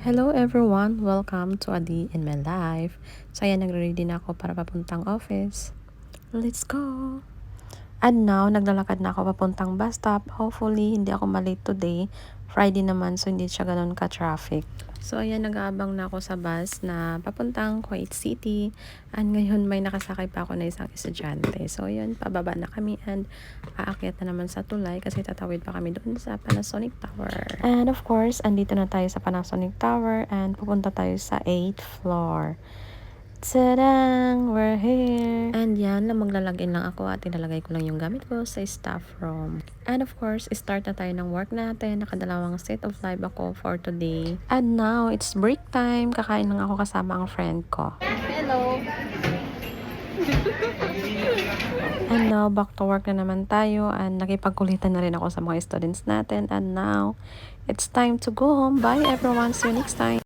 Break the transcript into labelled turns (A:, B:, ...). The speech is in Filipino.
A: Hello everyone! Welcome to a day in my life. So ayan, nagre-ready na ako para papuntang office. Let's go! And now, naglalakad na ako papuntang bus stop. Hopefully, hindi ako malate today. Friday naman, so hindi siya ganun ka-traffic. So ayan, nag-aabang na ako sa bus na papuntang Kuwait City. And ngayon, may nakasakay pa ako na isang estudyante. So ayan, pababa na kami and aakyat na naman sa tulay kasi tatawid pa kami doon sa Panasonic Tower. And of course, andito na tayo sa Panasonic Tower and pupunta tayo sa 8th floor. Tadang! We're here! And yan, maglalagin lang ako at ilalagay ko lang yung gamit ko sa staff room. And of course, start na tayo ng work natin. Nakadalawang set of live ako for today. And now, it's break time. Kakain lang ako kasama ang friend ko.
B: Hello!
A: And now, back to work na naman tayo. And nakipagkulitan na rin ako sa mga students natin. And now, it's time to go home. Bye everyone! See you next time!